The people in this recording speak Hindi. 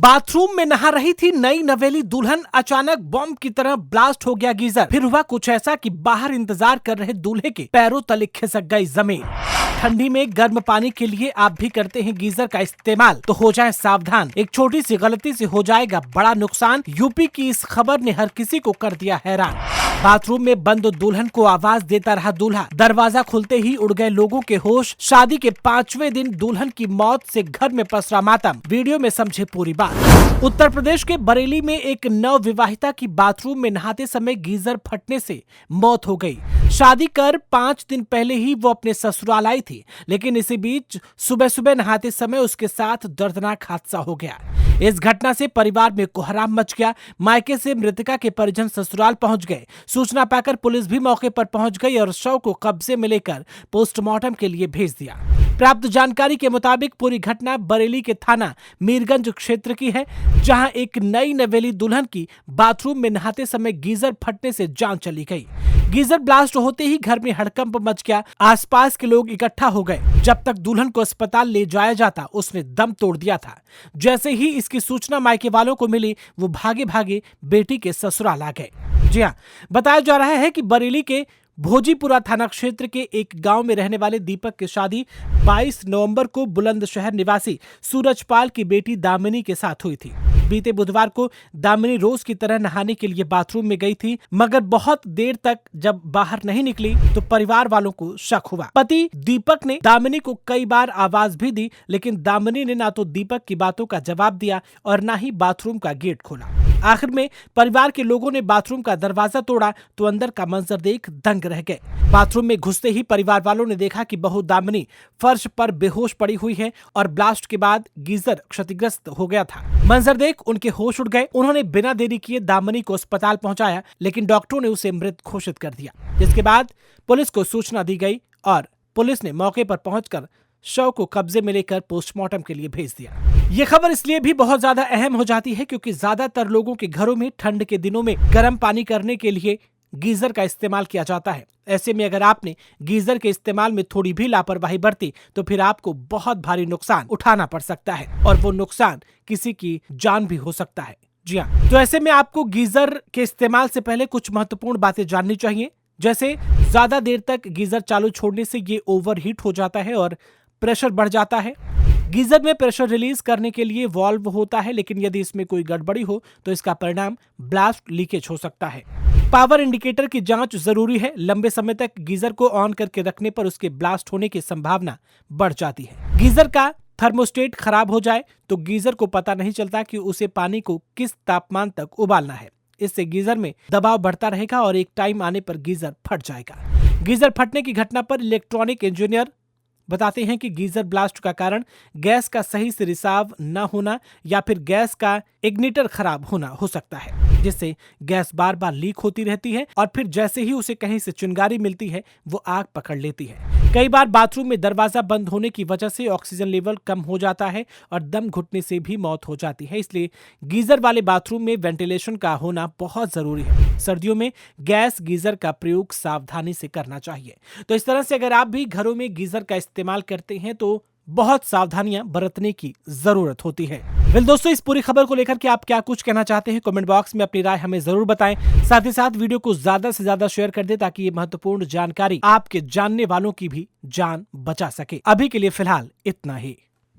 बाथरूम में नहा रही थी नई नवेली दुल्हन, अचानक बॉम्ब की तरह ब्लास्ट हो गया गीजर। फिर हुआ कुछ ऐसा कि बाहर इंतजार कर रहे दूल्हे के पैरों तले खिसक गई जमीन। ठंडी में गर्म पानी के लिए आप भी करते हैं गीजर का इस्तेमाल, तो हो जाएं सावधान, एक छोटी सी गलती से हो जाएगा बड़ा नुकसान। यूपी की इस खबर ने हर किसी को कर दिया हैरान। बाथरूम में बंद दुल्हन को आवाज देता रहा दूल्हा, दरवाजा खुलते ही उड़ गए लोगों के होश। शादी के 5वें दिन दुल्हन की मौत से घर में पसरा मातम। वीडियो में समझे पूरी बात। उत्तर प्रदेश के बरेली में एक नवविवाहिता की बाथरूम में नहाते समय गीजर फटने से मौत हो गई। शादी कर 5 दिन पहले ही वो अपने ससुराल आई थी, लेकिन इसी बीच सुबह सुबह नहाते समय उसके साथ दर्दनाक हादसा हो गया। इस घटना से परिवार में कोहराम मच गया। मायके से मृतका के परिजन ससुराल पहुंच गए। सूचना पाकर पुलिस भी मौके पर पहुंच गई और शव को कब्जे में लेकर पोस्टमार्टम के लिए भेज दिया। प्राप्त जानकारी के मुताबिक पूरी घटना बरेली के थाना मीरगंज क्षेत्र की है, जहां एक नई नवेली दुल्हन की बाथरूम में नहाते समय गीजर फटने से जान चली गई। गीजर ब्लास्ट होते ही घर में हड़कंप मच गया। आसपास के लोग इकट्ठा हो गए। जब तक दुल्हन को अस्पताल ले जाया जाता, उसने दम तोड़ दिया था। जैसे ही इसकी सूचना मायके वालों को मिली, वो भागे भागे बेटी के ससुराल आ गए। जी हाँ, बताया जा रहा है कि बरेली के भोजीपुरा थाना क्षेत्र के एक गांव में रहने वाले दीपक की शादी 22 नवंबर को बुलंदशहर निवासी सूरजपाल की बेटी दामिनी के साथ हुई थी। बीते बुधवार को दामिनी रोज की तरह नहाने के लिए बाथरूम में गई थी, मगर बहुत देर तक जब बाहर नहीं निकली तो परिवार वालों को शक हुआ। पति दीपक ने दामिनी को कई बार आवाज भी दी, लेकिन दामिनी ने ना तो दीपक की बातों का जवाब दिया और ना ही बाथरूम का गेट खोला। आखिर में परिवार के लोगों ने बाथरूम का दरवाजा तोड़ा तो अंदर का मंजर देख दंग रह गए। बाथरूम में घुसते ही परिवार वालों ने देखा कि बहू दामिनी फर्श पर बेहोश पड़ी हुई है और ब्लास्ट के बाद गीजर क्षतिग्रस्त हो गया था। मंजर देख उनके होश उड़ गए। उन्होंने बिना देरी किए दामिनी को अस्पताल पहुंचाया, लेकिन डॉक्टरों ने उसे मृत घोषित कर दिया। जिसके बाद पुलिस को सूचना दी गई और पुलिस ने मौके पर पहुंचकर शव को कब्जे में लेकर पोस्टमार्टम के लिए भेज दिया। ये खबर इसलिए भी बहुत ज्यादा अहम हो जाती है क्योंकि ज्यादातर लोगों के घरों में ठंड के दिनों में गर्म पानी करने के लिए गीजर का इस्तेमाल किया जाता है। ऐसे में अगर आपने गीजर के इस्तेमाल में थोड़ी भी लापरवाही बरती तो फिर आपको बहुत भारी नुकसान उठाना पड़ सकता है और वो नुकसान किसी की जान भी हो सकता है। जी हाँ, तो ऐसे में आपको गीजर के इस्तेमाल से पहले कुछ महत्वपूर्ण बातें जाननी चाहिए। जैसे ज्यादा देर तक गीजर चालू छोड़ने से ये ओवरहीट हो जाता है और प्रेशर बढ़ जाता है। गीजर में प्रेशर रिलीज करने के लिए वाल्व होता है, लेकिन यदि इसमें कोई गड़बड़ी हो तो इसका परिणाम ब्लास्ट लीकेज हो सकता है। पावर इंडिकेटर की जांच जरूरी है। लंबे समय तक गीजर को ऑन करके रखने पर उसके ब्लास्ट होने की संभावना बढ़ जाती है। गीजर का थर्मोस्टेट खराब हो जाए तो गीजर को पता नहीं चलता कि उसे पानी को किस तापमान तक उबालना है। इससे गीजर में दबाव बढ़ता रहेगा और एक टाइम आने पर गीजर फट जाएगा। गीजर फटने की घटना पर इलेक्ट्रॉनिक इंजीनियर बताते हैं कि गीजर ब्लास्ट का कारण गैस का सही से रिसाव न होना या फिर गैस का इग्निटर खराब होना हो सकता है, जिससे गैस बार बार लीक होती रहती है और फिर जैसे ही उसे कहीं से चिंगारी मिलती है वो आग पकड़ लेती है। कई बार बाथरूम में दरवाजा बंद होने की वजह से ऑक्सीजन लेवल कम हो जाता है और दम घुटने से भी मौत हो जाती है। इसलिए गीजर वाले बाथरूम में वेंटिलेशन का होना बहुत जरूरी है। सर्दियों में गैस गीजर का प्रयोग सावधानी से करना चाहिए। तो इस तरह से अगर आप भी घरों में गीजर का इस्तेमाल करते हैं तो बहुत सावधानियां बरतने की जरूरत होती है। वेल दोस्तों, इस पूरी खबर को लेकर के आप क्या कुछ कहना चाहते हैं, कमेंट बॉक्स में अपनी राय हमें जरूर बताएं। साथ ही साथ वीडियो को ज्यादा से ज्यादा शेयर कर दें ताकि ये महत्वपूर्ण जानकारी आपके जानने वालों की भी जान बचा सके। अभी के लिए फिलहाल इतना ही।